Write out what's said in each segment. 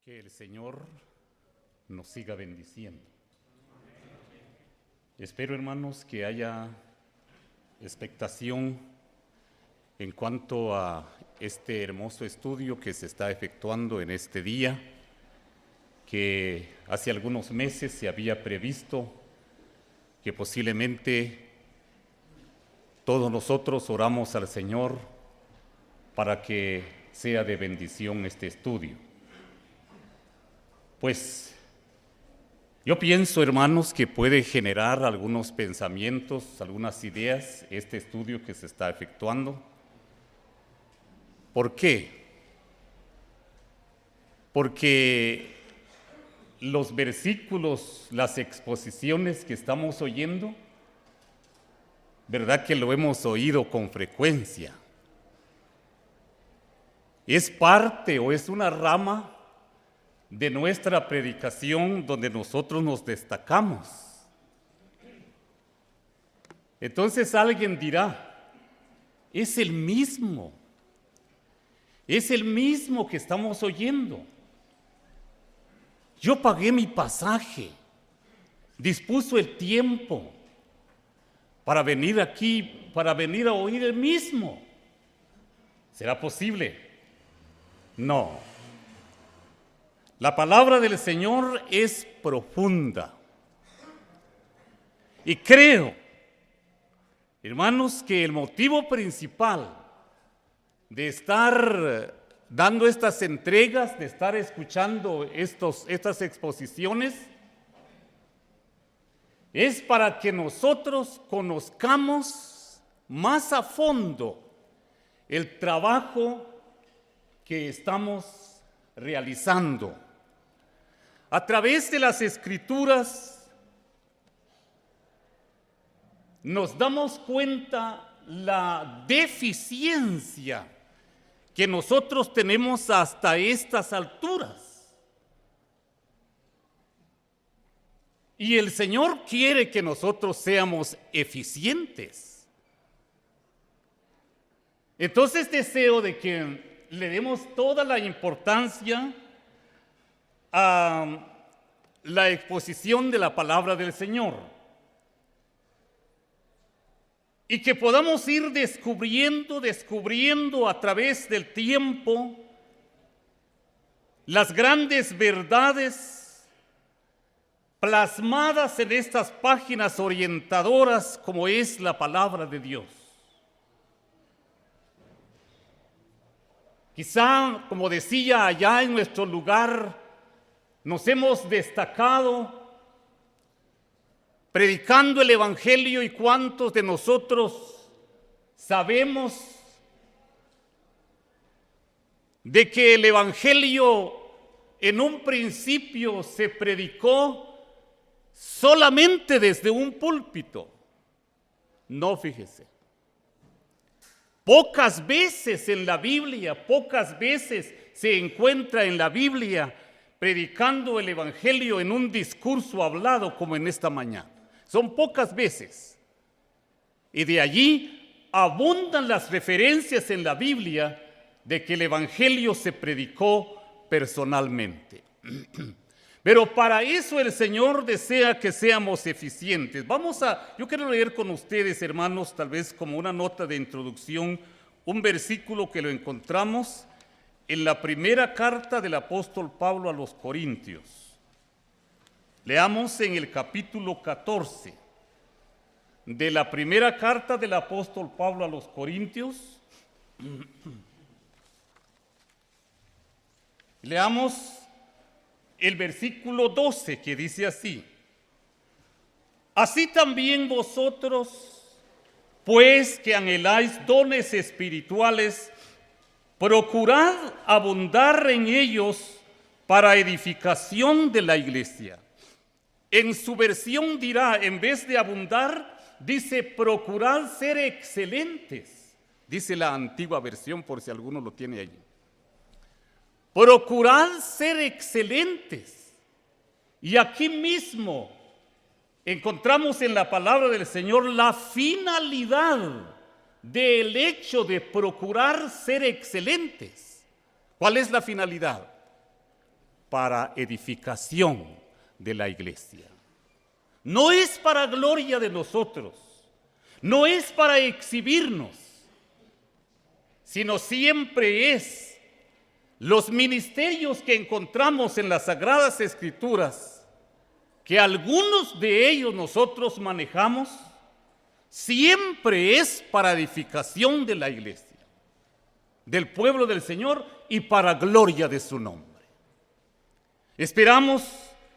Que el Señor nos siga bendiciendo. Espero, hermanos, que haya expectación en cuanto a este hermoso estudio que se está efectuando en este día, que hace algunos meses se había previsto que posiblemente todos nosotros oramos al Señor para que sea de bendición este estudio. Pues yo pienso, hermanos, que puede generar algunos pensamientos, algunas ideas, este estudio que se está efectuando. ¿Por qué? Porque los versículos, las exposiciones que estamos oyendo, ¿verdad que lo hemos oído con frecuencia? Es parte o es una rama de nuestra predicación donde nosotros nos destacamos. Entonces alguien dirá, es el mismo que estamos oyendo. Yo pagué mi pasaje, dispuso el tiempo para venir aquí, para venir a oír el mismo. ¿Será posible? No. La palabra del Señor es profunda. Y creo, hermanos, que el motivo principal de estar dando estas entregas, de estar escuchando estas exposiciones, es para que nosotros conozcamos más a fondo el trabajo que estamos realizando. A través de las Escrituras nos damos cuenta la deficiencia que nosotros tenemos hasta estas alturas. Y el Señor quiere que nosotros seamos eficientes. Entonces deseo de que le demos toda la importancia a la exposición de la palabra del Señor y que podamos ir descubriendo a través del tiempo las grandes verdades plasmadas en estas páginas orientadoras como es la palabra de Dios. Quizá, como decía allá en nuestro lugar, nos hemos destacado predicando el Evangelio y cuántos de nosotros sabemos de que el Evangelio en un principio se predicó solamente desde un púlpito. No, fíjese. Pocas veces en la Biblia, pocas veces se encuentra en la Biblia predicando el Evangelio en un discurso hablado como en esta mañana. Son pocas veces. Y de allí abundan las referencias en la Biblia de que el Evangelio se predicó personalmente. Pero para eso el Señor desea que seamos eficientes. Yo quiero leer con ustedes, hermanos, tal vez como una nota de introducción, un versículo que lo encontramos en la primera carta del apóstol Pablo a los Corintios. Leamos en el capítulo 14 de la primera carta del apóstol Pablo a los Corintios. Leamos el versículo 12 que dice así: así también vosotros, pues que anheláis dones espirituales, procurad abundar en ellos para edificación de la iglesia. En su versión dirá, en vez de abundar, dice procurad ser excelentes. Dice la antigua versión, por si alguno lo tiene allí. Procurad ser excelentes. Y aquí mismo encontramos en la palabra del Señor la finalidad del hecho de procurar ser excelentes. ¿Cuál es la finalidad? para edificación de la iglesia. No es para gloria de nosotros, no es para exhibirnos, sino siempre es los ministerios que encontramos en las Sagradas Escrituras, que algunos de ellos nosotros manejamos, siempre es para edificación de la iglesia, del pueblo del Señor y para gloria de su nombre. Esperamos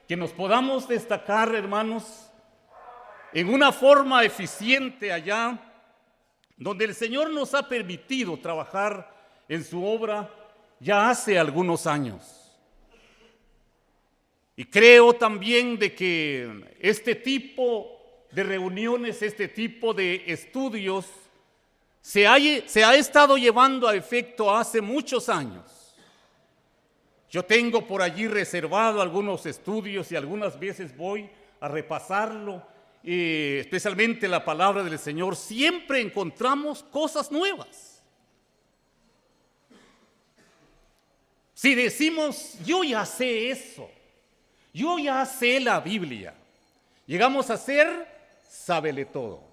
que nos podamos destacar, hermanos, en una forma eficiente allá donde el Señor nos ha permitido trabajar en su obra ya hace algunos años. Y creo también de que este tipo de reuniones, este tipo de estudios se ha estado llevando a efecto hace muchos años. Yo tengo por allí reservado algunos estudios y algunas veces voy a repasarlo, especialmente la palabra del Señor. Siempre encontramos cosas nuevas. Si decimos, yo ya sé eso, yo ya sé la Biblia, llegamos a ser sábele todo.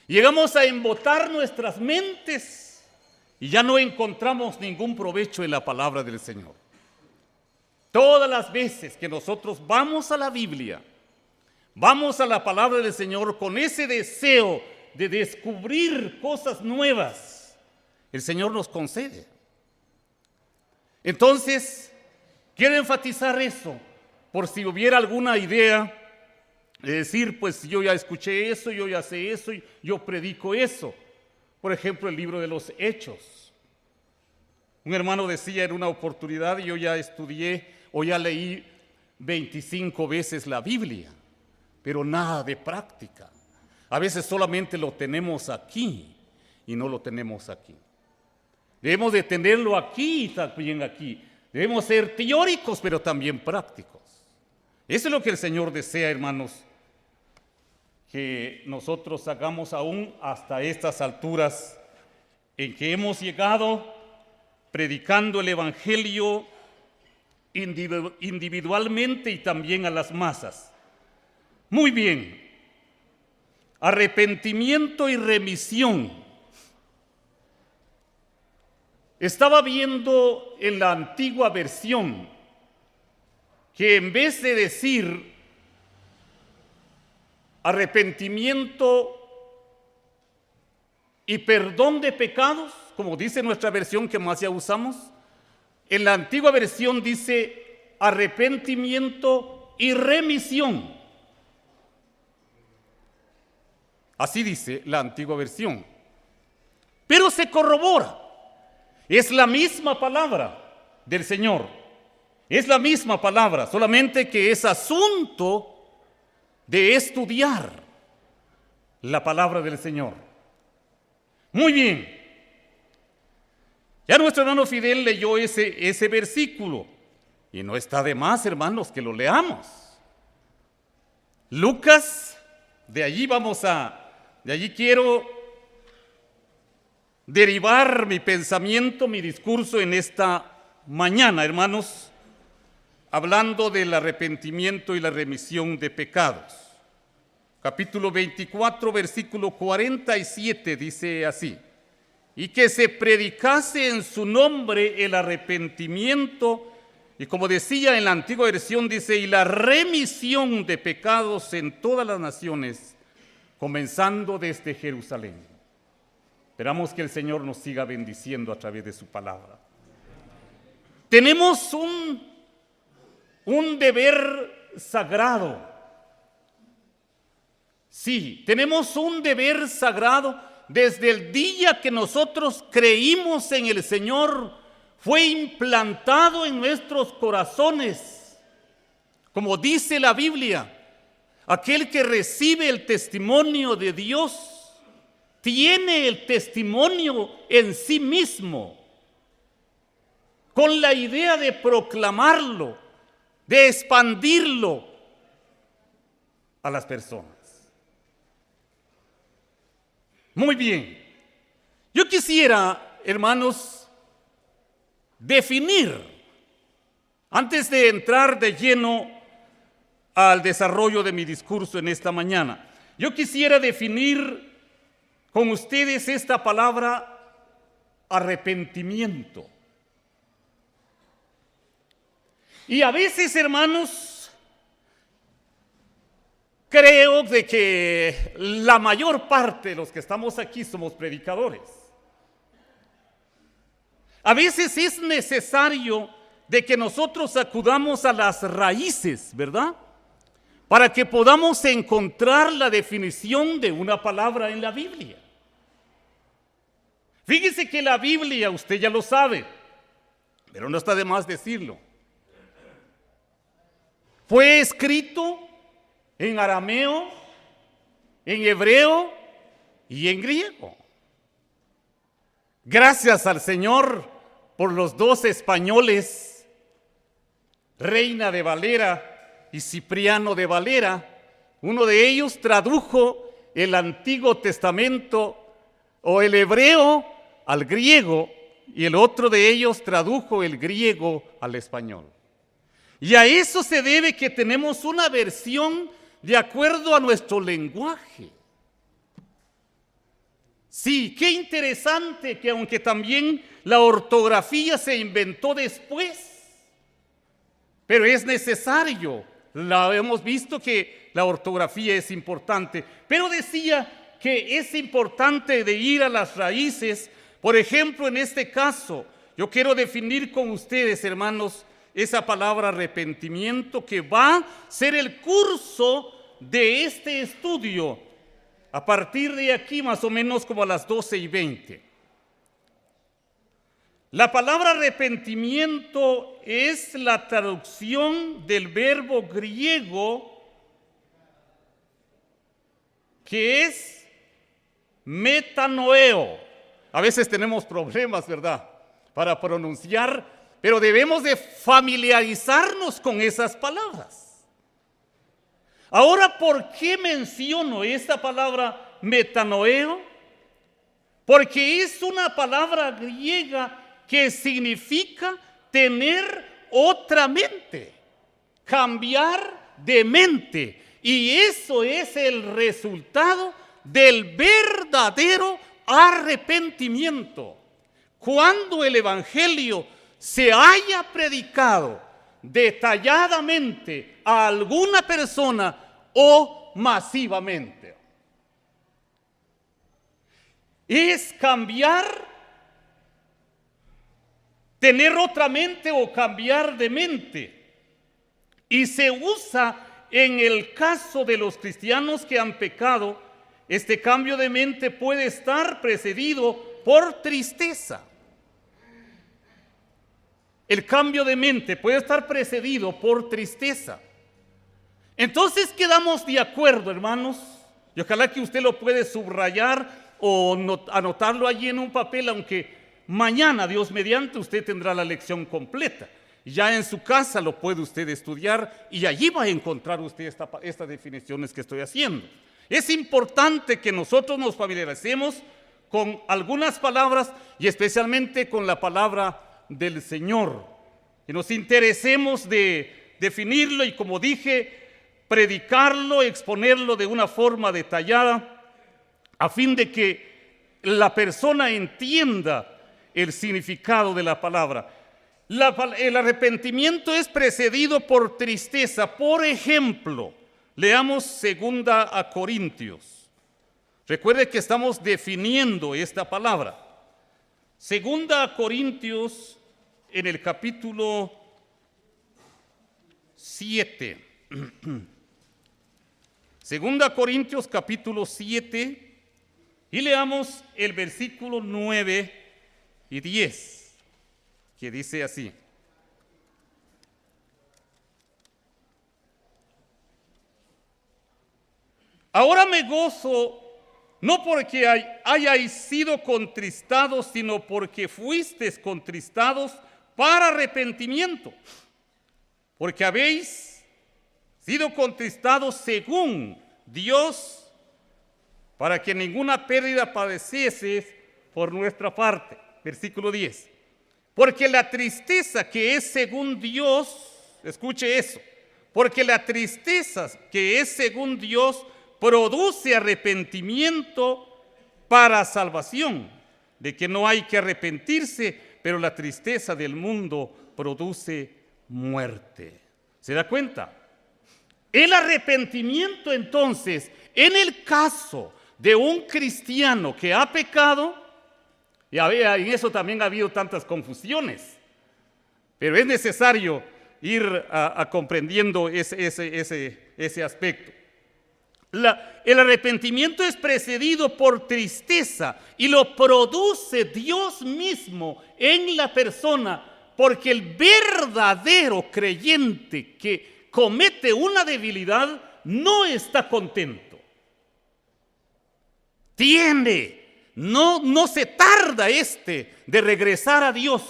Llegamos a embotar nuestras mentes y ya no encontramos ningún provecho en la palabra del Señor. Todas las veces que nosotros vamos a la Biblia, vamos a la palabra del Señor con ese deseo de descubrir cosas nuevas, el Señor nos concede. Entonces, quiero enfatizar eso, por si hubiera alguna idea de decir, pues yo ya escuché eso, yo ya sé eso, yo predico eso. Por ejemplo, el libro de los Hechos. Un hermano decía en una oportunidad, yo ya estudié o ya leí 25 veces la Biblia, pero nada de práctica. A veces solamente lo tenemos aquí y no lo tenemos aquí. Debemos de tenerlo aquí y también aquí. Debemos ser teóricos, pero también prácticos. Eso es lo que el Señor desea, hermanos, que nosotros hagamos aún hasta estas alturas en que hemos llegado predicando el Evangelio individualmente y también a las masas. Muy bien, arrepentimiento y remisión. Estaba viendo en la antigua versión que en vez de decir arrepentimiento y perdón de pecados, como dice nuestra versión que más ya usamos, en la antigua versión dice arrepentimiento y remisión. Así dice la antigua versión. Pero se corrobora. Es la misma palabra del Señor. Es la misma palabra, solamente que es asunto de estudiar la palabra del Señor. Muy bien. Ya nuestro hermano Fidel leyó ese versículo. Y no está de más, hermanos, que lo leamos. Lucas, de allí quiero derivar mi pensamiento, mi discurso en esta mañana, hermanos, hablando del arrepentimiento y la remisión de pecados. Capítulo 24, versículo 47 dice así: y que se predicase en su nombre el arrepentimiento, y como decía en la antigua versión, dice, y la remisión de pecados en todas las naciones, comenzando desde Jerusalén. Esperamos que el Señor nos siga bendiciendo a través de su palabra. Tenemos un deber sagrado. Sí, tenemos un deber sagrado desde el día que nosotros creímos en el Señor. Fue implantado en nuestros corazones. Como dice la Biblia, aquel que recibe el testimonio de Dios tiene el testimonio en sí mismo, con la idea de proclamarlo, de expandirlo a las personas. Muy bien. Yo quisiera, hermanos, definir Antes de entrar de lleno al desarrollo de mi discurso en esta mañana, yo quisiera definir con ustedes esta palabra arrepentimiento. Y a veces, hermanos, creo de que la mayor parte de los que estamos aquí somos predicadores. A veces es necesario de que nosotros acudamos a las raíces, ¿verdad? Para que podamos encontrar la definición de una palabra en la Biblia. Fíjese que la Biblia, usted ya lo sabe, pero no está de más decirlo, fue escrito en arameo, en hebreo y en griego. Gracias al Señor por los dos españoles, Reina de Valera y Cipriano de Valera. Uno de ellos tradujo el Antiguo Testamento o el hebreo al griego y el otro de ellos tradujo el griego al español. Y a eso se debe que tenemos una versión de acuerdo a nuestro lenguaje. Sí, qué interesante que aunque también la ortografía se inventó después, pero es necesario. Hemos visto que la ortografía es importante, pero decía que es importante de ir a las raíces. Por ejemplo, en este caso, yo quiero definir con ustedes, hermanos, esa palabra arrepentimiento que va a ser el curso de este estudio a partir de aquí más o menos como a las 12:20. La palabra arrepentimiento es la traducción del verbo griego que es metanoeo. A veces tenemos problemas, ¿verdad?, para pronunciar, pero debemos de familiarizarnos con esas palabras. Ahora, ¿por qué menciono esta palabra metanoeo? Porque es una palabra griega que significa tener otra mente, cambiar de mente. Y eso es el resultado del verdadero arrepentimiento. Cuando el evangelio se haya predicado detalladamente a alguna persona o masivamente, es cambiar, tener otra mente o cambiar de mente. Y se usa en el caso de los cristianos que han pecado. Este cambio de mente puede estar precedido por tristeza. El cambio de mente puede estar precedido por tristeza. Entonces quedamos de acuerdo, hermanos, y ojalá que usted lo puede subrayar o anotarlo allí en un papel, aunque mañana, Dios mediante, usted tendrá la lección completa. Ya en su casa lo puede usted estudiar y allí va a encontrar usted estas definiciones que estoy haciendo. Es importante que nosotros nos familiaricemos con algunas palabras y especialmente con la palabra del Señor, que nos interesemos de definirlo y, como dije, predicarlo, exponerlo de una forma detallada a fin de que la persona entienda el significado de la palabra. El arrepentimiento es precedido por tristeza. Por ejemplo, leamos 2 Corintios. Recuerde que estamos definiendo esta palabra. 2 Corintios en el capítulo 7. 2 Corintios capítulo 7 y leamos el versículo 9 y 10, que dice así: ahora me gozo no porque hayáis sido contristados, sino porque fuisteis contristados para arrepentimiento, porque habéis sido contristados según Dios, para que ninguna pérdida padecieses por nuestra parte. Versículo 10. Porque la tristeza que es según Dios, escuche eso, porque la tristeza que es según Dios produce arrepentimiento para salvación, de que no hay que arrepentirse, pero la tristeza del mundo produce muerte. ¿Se da cuenta? El arrepentimiento, entonces, en el caso de un cristiano que ha pecado, y en eso también ha habido tantas confusiones, pero es necesario ir comprendiendo ese aspecto. El arrepentimiento es precedido por tristeza y lo produce Dios mismo en la persona, porque el verdadero creyente que comete una debilidad no está contento. No se tarda de regresar a Dios,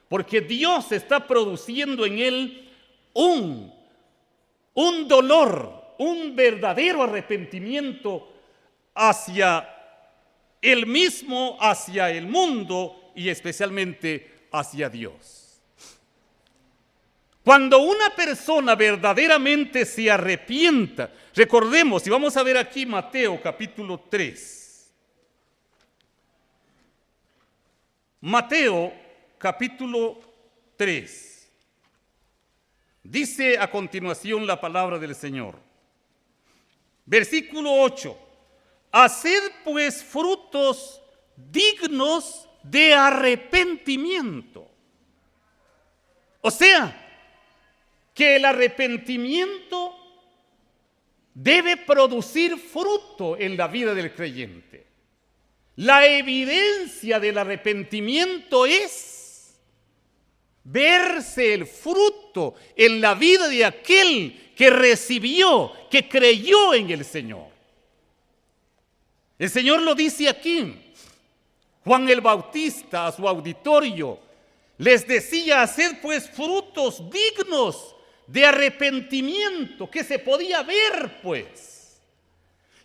porque Dios está produciendo en él un dolor, un verdadero arrepentimiento hacia él mismo, hacia el mundo y especialmente hacia Dios. Cuando una persona verdaderamente se arrepienta, recordemos, y vamos a ver aquí Mateo capítulo 3. Mateo capítulo 3. Dice a continuación la palabra del Señor. Versículo 8. Haced pues frutos dignos de arrepentimiento. O sea, que el arrepentimiento debe producir fruto en la vida del creyente. La evidencia del arrepentimiento es verse el fruto en la vida de aquel que recibió, que creyó en el Señor. El Señor lo dice aquí. Juan el Bautista a su auditorio les decía: haced pues frutos dignos de arrepentimiento, que se podía ver pues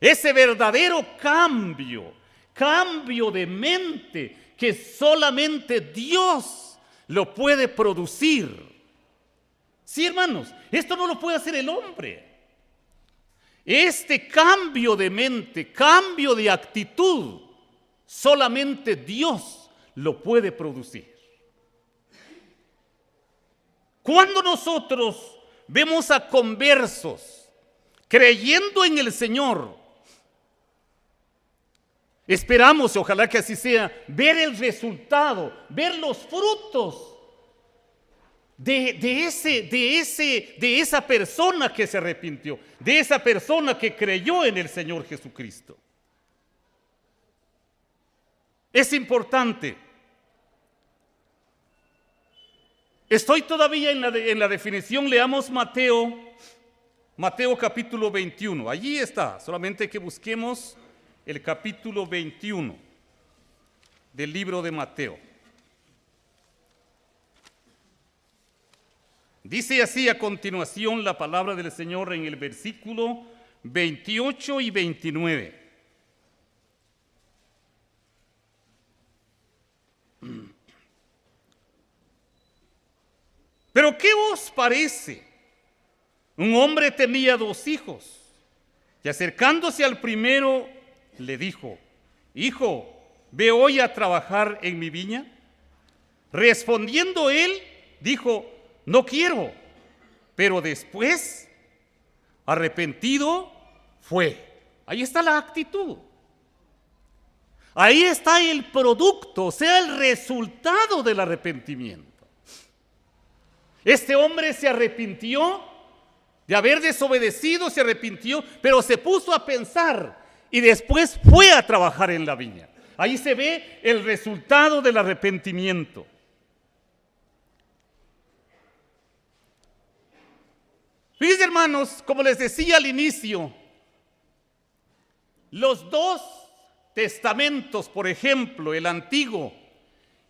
ese verdadero cambio de mente que solamente Dios lo puede producir. Sí, hermanos, esto no lo puede hacer el hombre. Este cambio de mente, cambio de actitud, solamente Dios lo puede producir. Cuando nosotros vemos a conversos creyendo en el Señor, esperamos, y ojalá que así sea, ver el resultado, ver los frutos de esa persona que se arrepintió, de esa persona que creyó en el Señor Jesucristo. Es importante. Estoy todavía en la definición. Leamos Mateo capítulo 21. Allí está, solamente que busquemos el capítulo 21 del libro de Mateo. Dice así a continuación la palabra del Señor en el versículo 28 y 29. Pero ¿qué os parece? Un hombre tenía 2 hijos, y acercándose al primero le dijo: hijo, ve hoy a trabajar en mi viña. Respondiendo él, dijo: no quiero. Pero después, arrepentido, fue. Ahí está la actitud. Ahí está el producto, o sea, el resultado del arrepentimiento. Este hombre se arrepintió de haber desobedecido, se arrepintió, pero se puso a pensar y después fue a trabajar en la viña. Ahí se ve el resultado del arrepentimiento. Fíjense, hermanos, como les decía al inicio, los 2 testamentos, por ejemplo, el Antiguo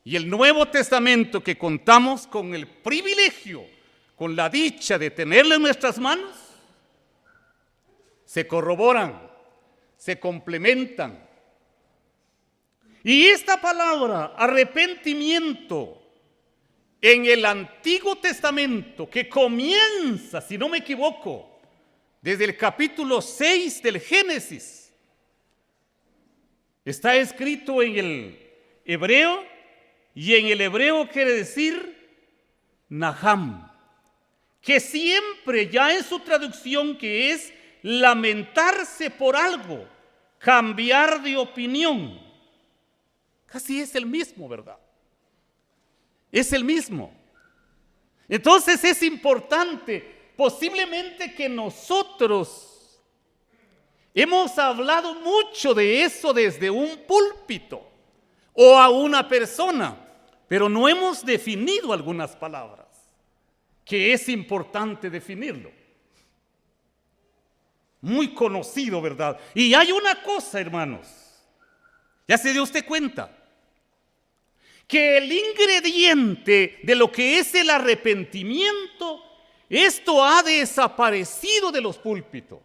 y el Nuevo Testamento, que contamos con el privilegio, con la dicha de tenerlo en nuestras manos, se corroboran, se complementan. Y esta palabra, arrepentimiento, en el Antiguo Testamento, que comienza, si no me equivoco, desde el capítulo 6 del Génesis, está escrito en el hebreo, y en el hebreo quiere decir Naham, que siempre ya en su traducción, que es lamentarse por algo, cambiar de opinión, casi es el mismo, ¿verdad? Es el mismo. Entonces es importante, posiblemente que nosotros hemos hablado mucho de eso desde un púlpito o a una persona, pero no hemos definido algunas palabras, que es importante definirlo. Muy conocido, ¿verdad? Y hay una cosa, hermanos, ya se dio usted cuenta, que el ingrediente de lo que es el arrepentimiento, esto ha desaparecido de los púlpitos.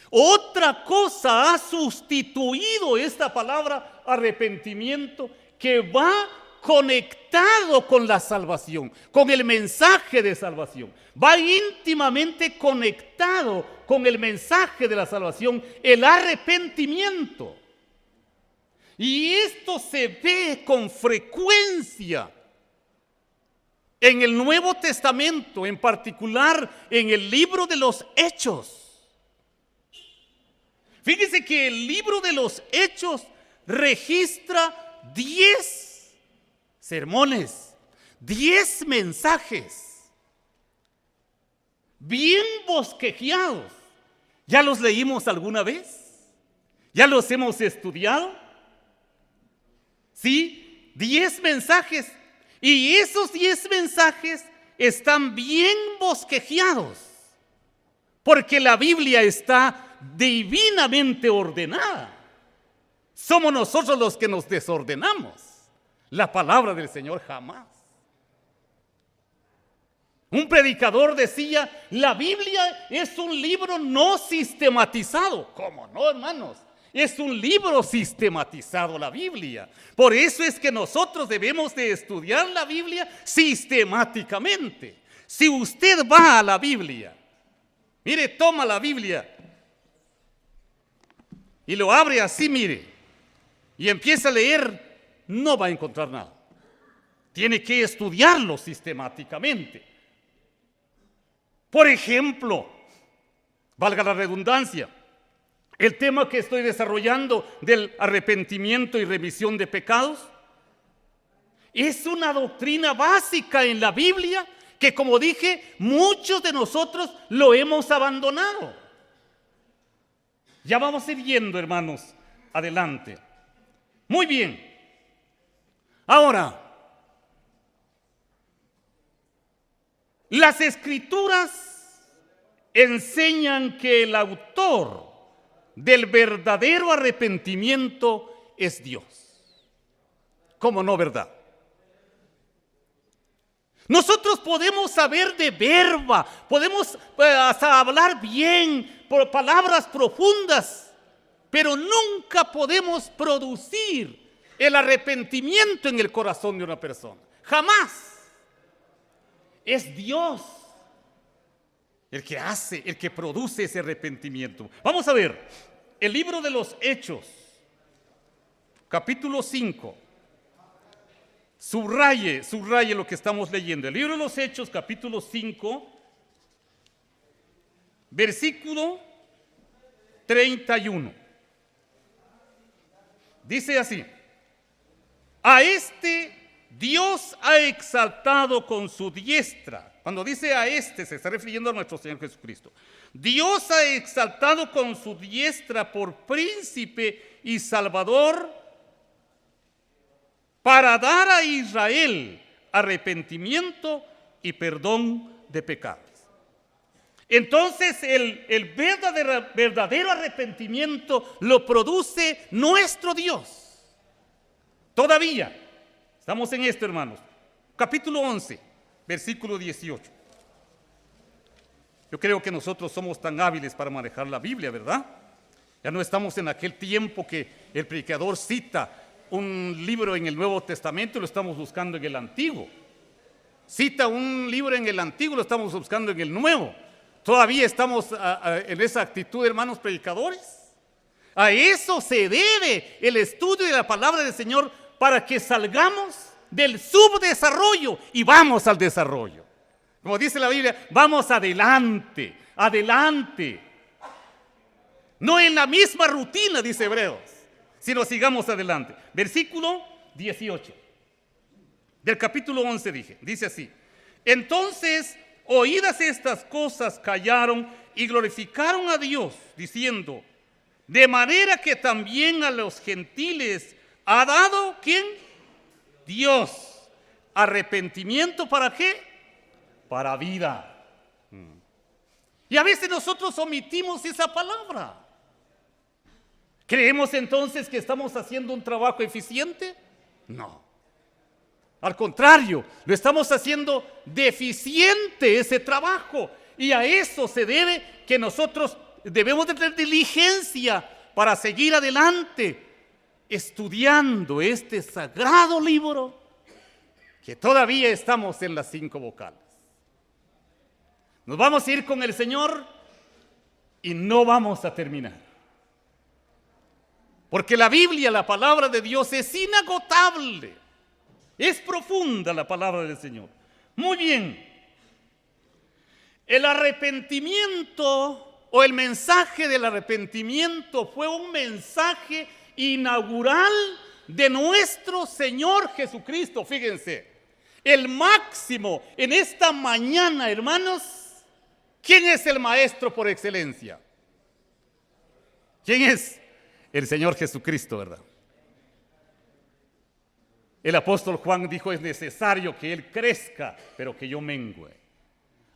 Otra cosa ha sustituido esta palabra arrepentimiento, que va conectado con la salvación, con el mensaje de salvación. Va íntimamente conectado con el mensaje de la salvación, el arrepentimiento. Y esto se ve con frecuencia en el Nuevo Testamento, en particular en el libro de los Hechos. Fíjese que el libro de los Hechos registra 10 sermones, 10 mensajes, bien bosquejeados. ¿Ya los leímos alguna vez? ¿Ya los hemos estudiado? Sí, 10 mensajes. Y esos 10 mensajes están bien bosquejeados, porque la Biblia está divinamente ordenada. Somos nosotros los que nos desordenamos. La palabra del Señor jamás. Un predicador decía, la Biblia es un libro no sistematizado. ¿Cómo no, hermanos? Es un libro sistematizado la Biblia. Por eso es que nosotros debemos de estudiar la Biblia sistemáticamente. Si usted va a la Biblia, mire, toma la Biblia y lo abre así, mire, y empieza a leer, no va a encontrar nada. Tiene que estudiarlo sistemáticamente. Por ejemplo, valga la redundancia, el tema que estoy desarrollando del arrepentimiento y remisión de pecados es una doctrina básica en la Biblia que, como dije, muchos de nosotros lo hemos abandonado. Ya vamos a ir yendo, hermanos, adelante. Muy bien. Ahora, las Escrituras enseñan que el autor del verdadero arrepentimiento es Dios. ¿Cómo no, verdad? Nosotros podemos saber de verba, podemos hasta hablar bien, por palabras profundas, pero nunca podemos producir el arrepentimiento en el corazón de una persona. Jamás. Es Dios el que hace, el que produce ese arrepentimiento. Vamos a ver, el libro de los Hechos, capítulo 5. Subraye lo que estamos leyendo. El libro de los Hechos, capítulo 5, versículo 31. Dice así: a este Dios ha exaltado con su diestra. Cuando dice a este, se está refiriendo a nuestro Señor Jesucristo. Dios ha exaltado con su diestra por príncipe y salvador para dar a Israel arrepentimiento y perdón de pecados. Entonces el verdadero arrepentimiento lo produce nuestro Dios. Todavía, estamos en esto, hermanos. Capítulo 11. Versículo 18. Yo creo que nosotros somos tan hábiles para manejar la Biblia, ¿verdad? Ya no estamos en aquel tiempo que el predicador cita un libro en el Nuevo Testamento y lo estamos buscando en el Antiguo. cita un libro en el Antiguo, lo estamos buscando en el Nuevo. Todavía estamos en esa actitud, hermanos predicadores. A eso se debe el estudio de la palabra del Señor, para que salgamos del subdesarrollo y vamos al desarrollo. Como dice la Biblia, vamos adelante, adelante. No en la misma rutina, dice Hebreos, sino sigamos adelante. Versículo 18 del capítulo 11 dice así: entonces, oídas estas cosas, callaron y glorificaron a Dios, diciendo: de manera que también a los gentiles ha dado, ¿quién? Dios. Arrepentimiento, ¿para qué? Para vida. Y a veces nosotros omitimos esa palabra. ¿Creemos entonces que estamos haciendo un trabajo eficiente? No. Al contrario, lo estamos haciendo deficiente ese trabajo. Y a eso se debe que nosotros debemos de tener diligencia para seguir adelante, estudiando este sagrado libro, que todavía estamos en las 5 vocales. Nos vamos a ir con el Señor y no vamos a terminar. Porque la Biblia, la palabra de Dios, es inagotable. Es profunda la palabra del Señor. Muy bien. El arrepentimiento o el mensaje del arrepentimiento fue un mensaje inaugural de nuestro Señor Jesucristo. Fíjense, el máximo en esta mañana, hermanos. ¿Quién es el maestro por excelencia? ¿Quién es? El Señor Jesucristo, ¿verdad? El apóstol Juan dijo: es necesario que Él crezca, pero que yo mengüe.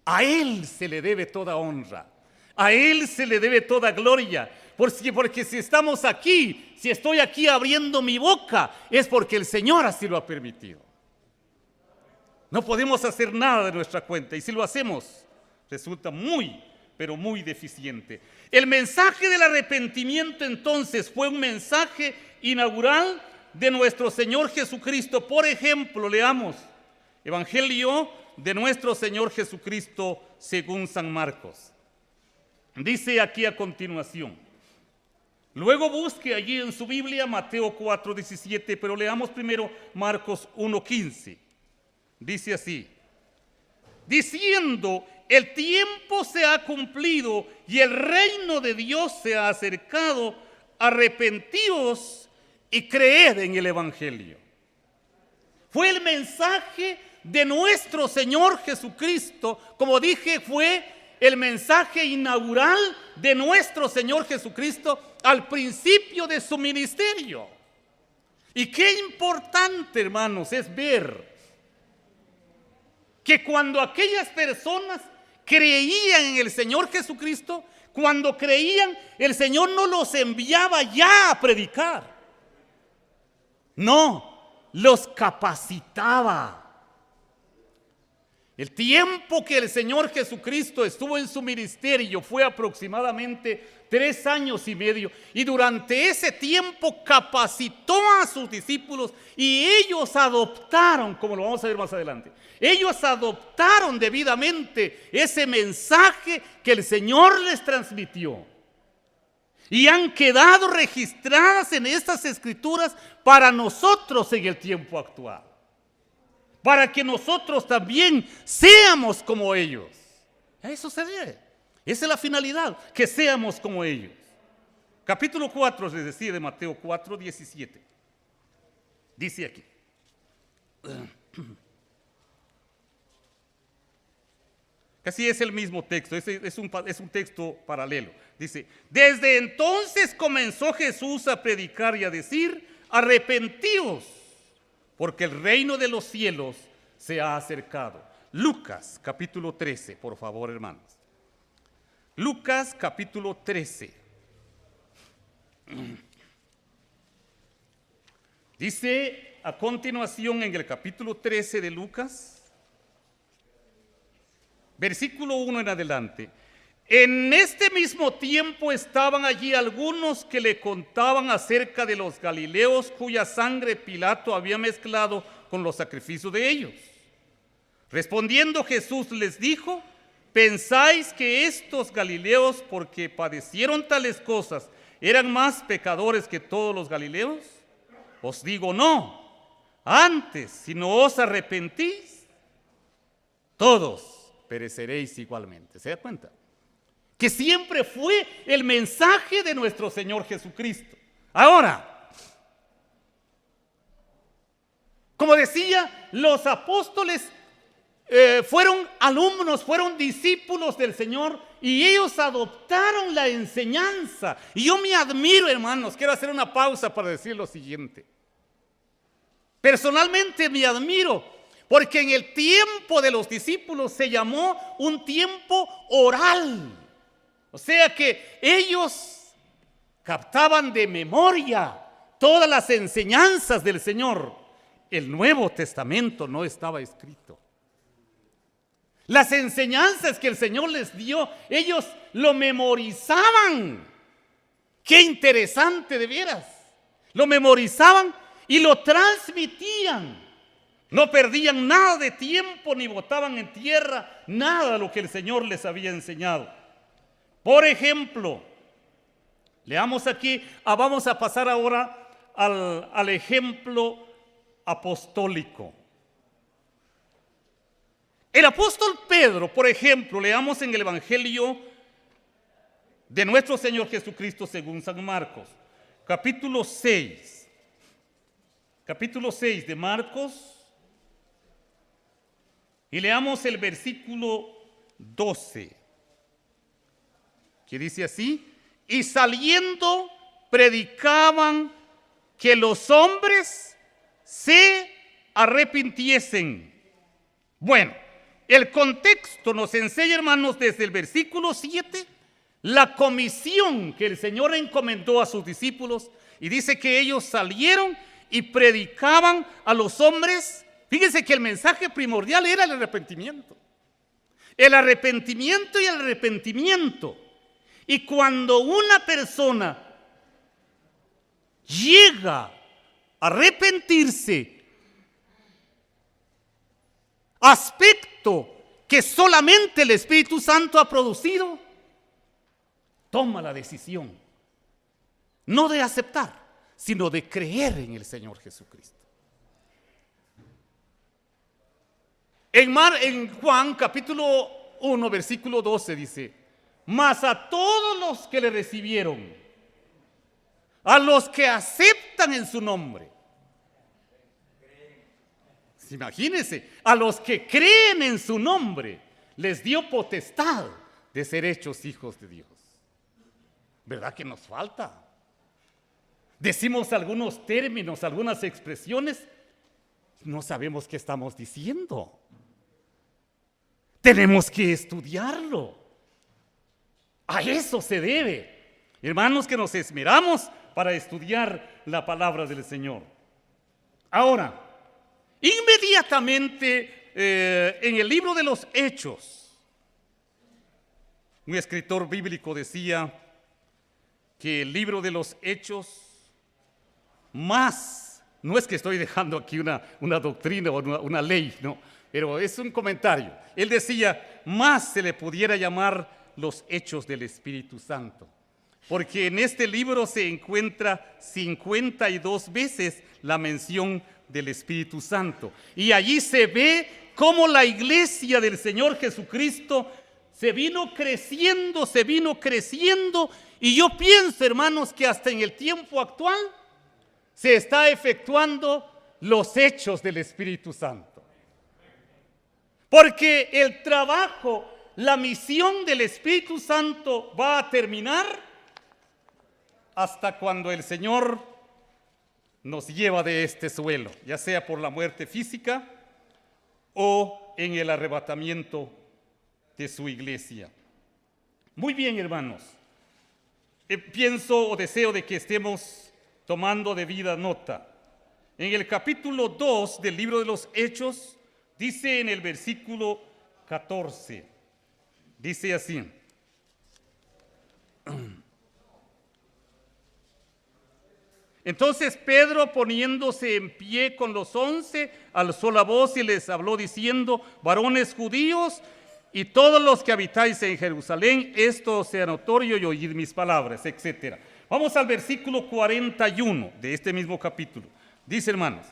A Él se le debe toda honra, a Él se le debe toda gloria, porque si estamos aquí, si estoy aquí abriendo mi boca, es porque el Señor así lo ha permitido. No podemos hacer nada de nuestra cuenta, y si lo hacemos, resulta muy, pero muy deficiente. El mensaje del arrepentimiento entonces fue un mensaje inaugural de nuestro Señor Jesucristo. Por ejemplo, leamos Evangelio de nuestro Señor Jesucristo según San Marcos. Dice aquí a continuación. Luego busque allí en su Biblia Mateo 4:17, pero leamos primero Marcos 1:15. Dice así: diciendo: el tiempo se ha cumplido y el reino de Dios se ha acercado, arrepentíos y creed en el Evangelio. Fue el mensaje de nuestro Señor Jesucristo. Como dije, fue el mensaje inaugural de nuestro Señor Jesucristo al principio de su ministerio. Y qué importante, hermanos, es ver que cuando aquellas personas creían en el Señor Jesucristo, cuando creían, el Señor no los enviaba ya a predicar. No, los capacitaba. El tiempo que el Señor Jesucristo estuvo en su ministerio fue aproximadamente 3 años y medio, y durante ese tiempo capacitó a sus discípulos y ellos adoptaron, como lo vamos a ver más adelante, ellos adoptaron debidamente ese mensaje que el Señor les transmitió. Y han quedado registradas en estas escrituras para nosotros en el tiempo actual. Para que nosotros también seamos como ellos. A eso se debe. Esa es la finalidad, que seamos como ellos. Capítulo 4, les decía, de Mateo 4:17. Dice aquí. Casi es el mismo texto, es un texto paralelo. Dice: desde entonces comenzó Jesús a predicar y a decir: arrepentíos, porque el reino de los cielos se ha acercado. Lucas capítulo 13, por favor, hermanos. Lucas capítulo 13. Dice a continuación en el capítulo 13 de Lucas, versículo 1 en adelante: en este mismo tiempo estaban allí algunos que le contaban acerca de los galileos cuya sangre Pilato había mezclado con los sacrificios de ellos. Respondiendo Jesús les dijo: ¿pensáis que estos galileos, porque padecieron tales cosas, eran más pecadores que todos los galileos? Os digo no. Antes, si no os arrepentís, todos pereceréis igualmente. ¿Se da cuenta? Que siempre fue el mensaje de nuestro Señor Jesucristo. Ahora, como decía, los apóstoles fueron alumnos, fueron discípulos del Señor y ellos adoptaron la enseñanza. Y yo me admiro, hermanos, quiero hacer una pausa para decir lo siguiente. Personalmente me admiro porque en el tiempo de los discípulos se llamó un tiempo oral. O sea que ellos captaban de memoria todas las enseñanzas del Señor. El Nuevo Testamento no estaba escrito. Las enseñanzas que el Señor les dio, ellos lo memorizaban. Qué interesante de veras. Lo memorizaban y lo transmitían. No perdían nada de tiempo ni botaban en tierra nada de lo que el Señor les había enseñado. Por ejemplo, leamos aquí, vamos a pasar ahora al ejemplo apostólico. El apóstol Pedro, por ejemplo, leamos en el Evangelio de nuestro Señor Jesucristo según San Marcos, capítulo 6 de Marcos, y leamos el versículo 12, que dice así: y saliendo predicaban que los hombres se arrepintiesen. Bueno, el contexto nos enseña, hermanos, desde el versículo 7, la comisión que el Señor encomendó a sus discípulos, y dice que ellos salieron y predicaban a los hombres. Fíjense que el mensaje primordial era el arrepentimiento. El arrepentimiento y el arrepentimiento. Y cuando una persona llega a arrepentirse, aspecto que solamente el Espíritu Santo ha producido, toma la decisión, no de aceptar, sino de creer en el Señor Jesucristo. En Juan capítulo 1, versículo 12 dice: mas a todos los que le recibieron, a los que aceptan en su nombre, imagínense, a los que creen en su nombre, les dio potestad de ser hechos hijos de Dios. ¿Verdad que nos falta? Decimos algunos términos, algunas expresiones, no sabemos qué estamos diciendo. Tenemos que estudiarlo. A eso se debe, hermanos, que nos esmeramos para estudiar la palabra del Señor. Ahora, inmediatamente en el libro de los Hechos, un escritor bíblico decía que el libro de los Hechos más, no es que estoy dejando aquí una doctrina o una ley, no, pero es un comentario. Él decía, más se le pudiera llamar los Hechos del Espíritu Santo, porque en este libro se encuentra 52 veces la mención del Espíritu Santo, y allí se ve cómo la iglesia del Señor Jesucristo se vino creciendo, y yo pienso, hermanos, que hasta en el tiempo actual se está efectuando los hechos del Espíritu Santo, porque el trabajo, la misión del Espíritu Santo va a terminar hasta cuando el Señor nos lleva de este suelo, ya sea por la muerte física o en el arrebatamiento de su iglesia. Muy bien, hermanos, pienso o deseo de que estemos tomando debida nota. En el capítulo 2 del libro de los Hechos, dice en el versículo 14, dice así: Entonces Pedro, poniéndose en pie con los 11, alzó la voz y les habló diciendo: varones judíos y todos los que habitáis en Jerusalén, esto sea notorio y oíd mis palabras, etc. Vamos al versículo 41 de este mismo capítulo. Dice, hermanos: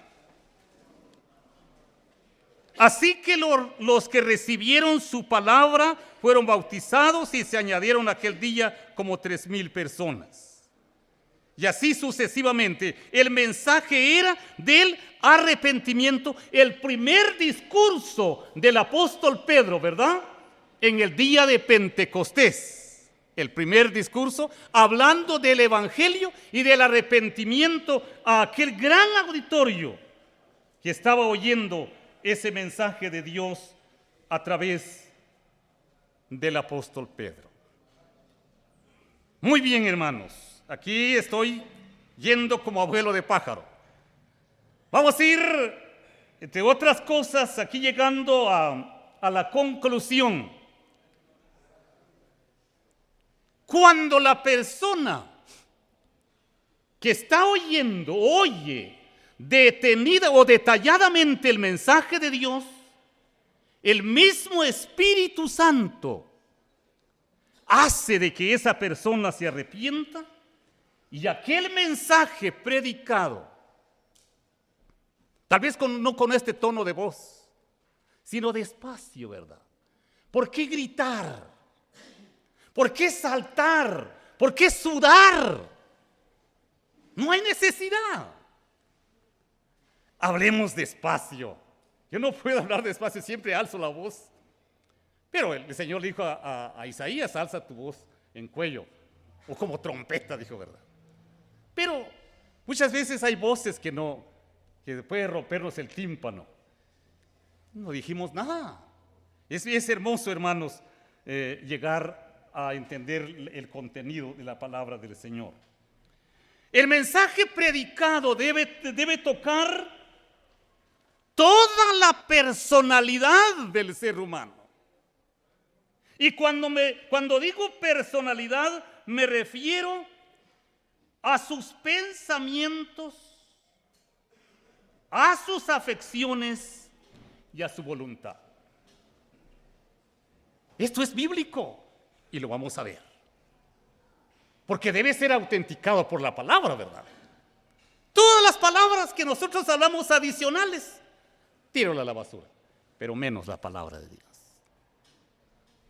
así que los que recibieron su palabra fueron bautizados y se añadieron aquel día como 3,000 personas. Y así sucesivamente. El mensaje era del arrepentimiento, el primer discurso del apóstol Pedro, ¿verdad? En el día de Pentecostés. El primer discurso hablando del evangelio y del arrepentimiento a aquel gran auditorio que estaba oyendo ese mensaje de Dios a través del apóstol Pedro. Muy bien, hermanos. Aquí estoy yendo como abuelo de pájaro. Vamos a ir, entre otras cosas, aquí llegando a la conclusión. Cuando la persona que está oyendo, oye detenida o detalladamente el mensaje de Dios, el mismo Espíritu Santo hace de que esa persona se arrepienta. Y aquel mensaje predicado, tal vez no con este tono de voz, sino despacio, ¿verdad? ¿Por qué gritar? ¿Por qué saltar? ¿Por qué sudar? No hay necesidad. Hablemos despacio. Yo no puedo hablar despacio, siempre alzo la voz. Pero el Señor le dijo a Isaías: alza tu voz en cuello, o como trompeta, dijo, ¿verdad? Pero muchas veces hay voces que puede rompernos el tímpano. No dijimos nada. Es hermoso, hermanos, llegar a entender el contenido de la palabra del Señor. El mensaje predicado debe tocar toda la personalidad del ser humano. Y cuando digo personalidad, me refiero a sus pensamientos, a sus afecciones y a su voluntad. Esto es bíblico y lo vamos a ver. Porque debe ser autenticado por la palabra, ¿verdad? Todas las palabras que nosotros hablamos adicionales, tírala a la basura, pero menos la palabra de Dios.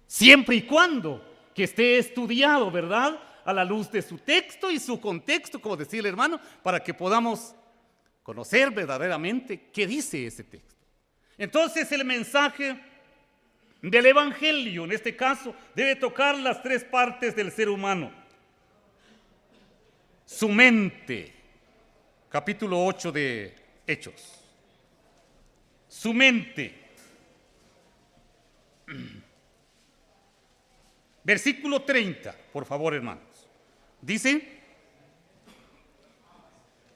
Siempre y cuando que esté estudiado, ¿verdad?, a la luz de su texto y su contexto, como decía el hermano, para que podamos conocer verdaderamente qué dice ese texto. Entonces el mensaje del evangelio, en este caso, debe tocar las 3 partes del ser humano. Su mente, capítulo 8 de Hechos. Su mente. Versículo 30, por favor, hermanos. Dice: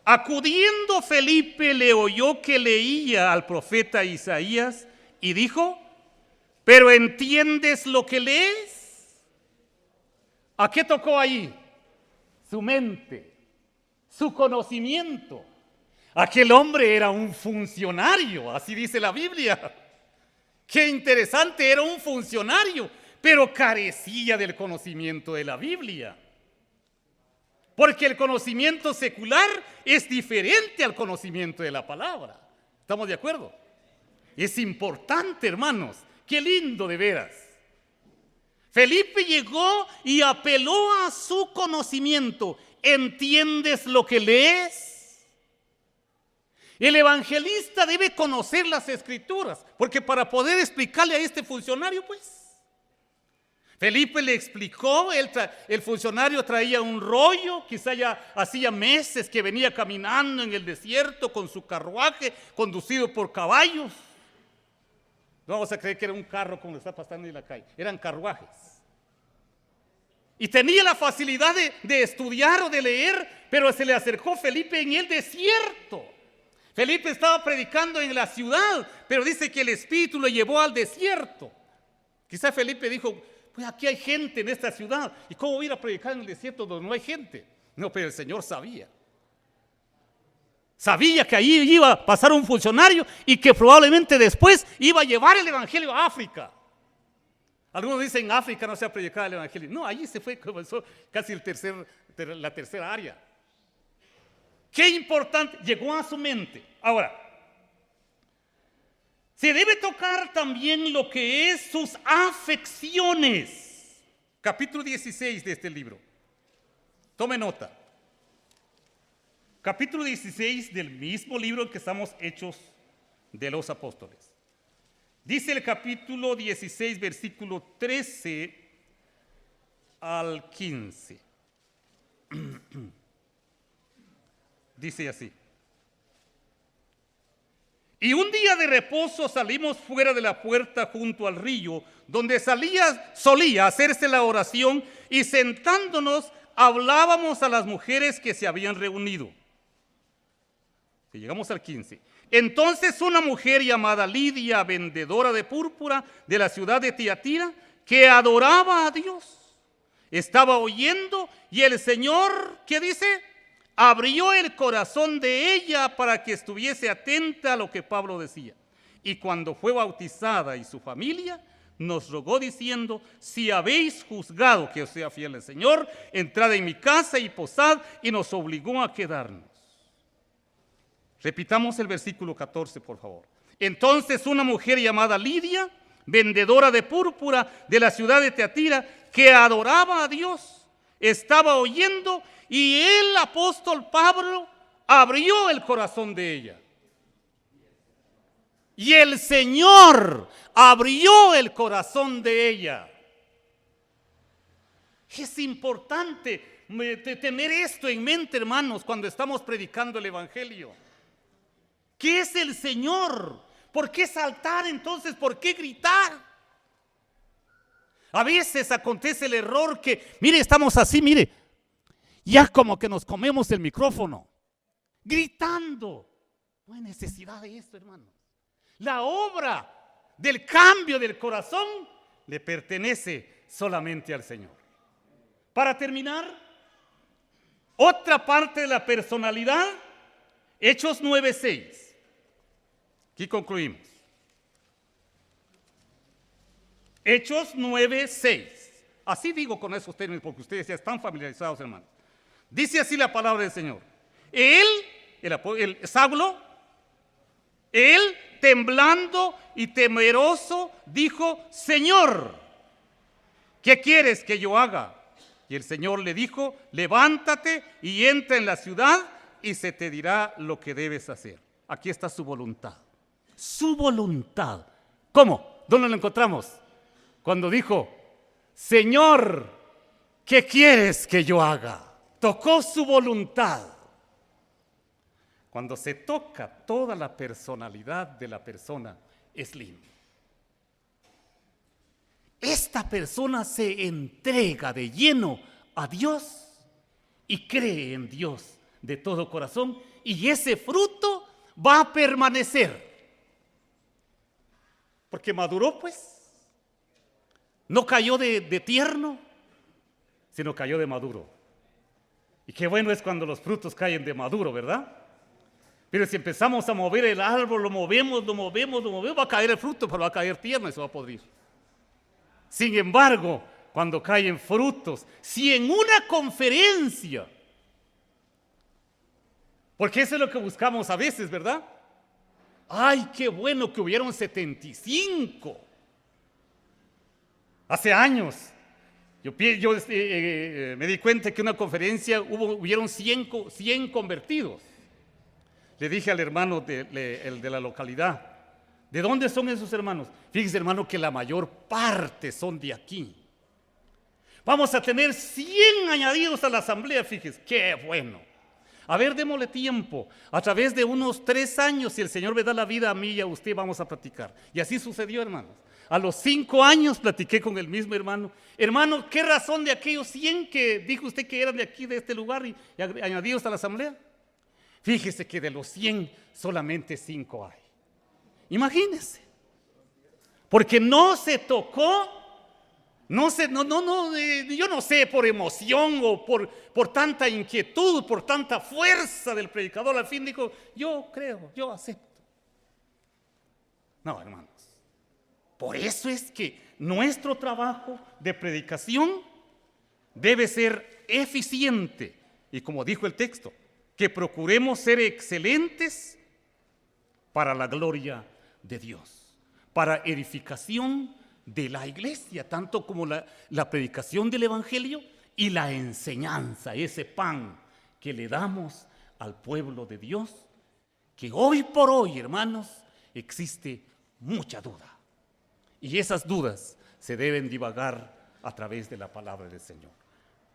acudiendo Felipe le oyó que leía al profeta Isaías y dijo: ¿pero entiendes lo que lees? ¿A qué tocó ahí? Su mente, su conocimiento. Aquel hombre era un funcionario, así dice la Biblia. Qué interesante, era un funcionario, pero carecía del conocimiento de la Biblia. Porque el conocimiento secular es diferente al conocimiento de la palabra. ¿Estamos de acuerdo? Es importante, hermanos. Qué lindo de veras. Felipe llegó y apeló a su conocimiento. ¿Entiendes lo que lees? El evangelista debe conocer las escrituras, porque para poder explicarle a este funcionario, pues, Felipe le explicó. El funcionario traía un rollo, quizá ya hacía meses que venía caminando en el desierto con su carruaje conducido por caballos. No vamos a creer que era un carro como está pasando en la calle, eran carruajes. Y tenía la facilidad de estudiar o de leer, pero se le acercó Felipe en el desierto. Felipe estaba predicando en la ciudad, pero dice que el Espíritu lo llevó al desierto. Quizá Felipe dijo: pues aquí hay gente en esta ciudad, ¿y cómo voy a ir a predicar en el desierto donde no hay gente? No, pero el Señor sabía. Sabía que allí iba a pasar un funcionario y que probablemente después iba a llevar el evangelio a África. Algunos dicen África no se ha predicado el evangelio. No, allí se fue, comenzó casi la tercera área. Qué importante, llegó a su mente. Ahora, se debe tocar también lo que es sus afecciones. Capítulo 16 de este libro. Tome nota. Capítulo 16 del mismo libro en que estamos, Hechos de los Apóstoles. Dice el capítulo 16, versículo 13 al 15. Dice así. Y un día de reposo salimos fuera de la puerta junto al río, donde solía hacerse la oración, y sentándonos hablábamos a las mujeres que se habían reunido. Y llegamos al 15. Entonces una mujer llamada Lidia, vendedora de púrpura de la ciudad de Tiatira, que adoraba a Dios, estaba oyendo, y el Señor, ¿qué dice? Abrió el corazón de ella para que estuviese atenta a lo que Pablo decía. Y cuando fue bautizada y su familia, nos rogó diciendo: si habéis juzgado que os sea fiel el Señor, entrad en mi casa y posad, y nos obligó a quedarnos. Repitamos el versículo 14, por favor. Entonces una mujer llamada Lidia, vendedora de púrpura de la ciudad de Tiatira, que adoraba a Dios, estaba oyendo, y el apóstol Pablo abrió el corazón de ella. Y el Señor abrió el corazón de ella. Es importante tener esto en mente, hermanos, cuando estamos predicando el evangelio. ¿Qué es el Señor? ¿Por qué saltar entonces? ¿Por qué gritar? A veces acontece el error que, mire, estamos así, mire, ya como que nos comemos el micrófono, gritando. No hay necesidad de esto, hermanos. La obra del cambio del corazón le pertenece solamente al Señor. Para terminar, otra parte de la personalidad, Hechos 9:6. Aquí concluimos. Hechos 9:6. Así digo con esos términos porque ustedes ya están familiarizados, hermanos. Dice así la palabra del Señor. Saulo, él temblando y temeroso dijo: Señor, ¿qué quieres que yo haga? Y el Señor le dijo: levántate y entra en la ciudad y se te dirá lo que debes hacer. Aquí está su voluntad. Su voluntad. ¿Cómo? ¿Dónde lo encontramos? Cuando dijo: Señor, ¿qué quieres que yo haga? Tocó su voluntad. Cuando se toca toda la personalidad de la persona, es lindo. Esta persona se entrega de lleno a Dios y cree en Dios de todo corazón, y ese fruto va a permanecer. Porque maduró, pues. No cayó de tierno, sino cayó de maduro. Y qué bueno es cuando los frutos caen de maduro, ¿verdad? Pero si empezamos a mover el árbol, lo movemos, va a caer el fruto, pero va a caer tierno y se va a podrir. Sin embargo, cuando caen frutos, si en una conferencia, porque eso es lo que buscamos a veces, ¿verdad? ¡Ay, qué bueno que hubieron 75! Hace años, yo me di cuenta que en una conferencia hubieron 100 convertidos. Le dije al hermano el de la localidad: ¿de dónde son esos hermanos? Fíjese, hermano, que la mayor parte son de aquí. Vamos a tener 100 añadidos a la asamblea, fíjese, qué bueno. A ver, démosle tiempo. A través de unos 3 años, si el Señor me da la vida a mí y a usted, vamos a platicar. Y así sucedió, hermanos. A los 5 años platiqué con el mismo hermano. Hermano, ¿qué razón de aquellos 100 que dijo usted que eran de aquí, de este lugar, y añadidos a la asamblea? Fíjese que de los 100 solamente 5 hay. Imagínese. Porque no se tocó No sé, yo no sé, por emoción o por tanta inquietud, por tanta fuerza del predicador, al fin dijo, yo creo, yo acepto. No, hermanos. Por eso es que nuestro trabajo de predicación debe ser eficiente. Y como dijo el texto, que procuremos ser excelentes para la gloria de Dios, para edificación de la iglesia, tanto como la predicación del evangelio y la enseñanza, ese pan que le damos al pueblo de Dios, que hoy por hoy, hermanos, existe mucha duda. Y esas dudas se deben divagar a través de la palabra del Señor.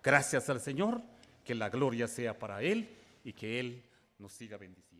Gracias al Señor, que la gloria sea para Él y que Él nos siga bendiciendo.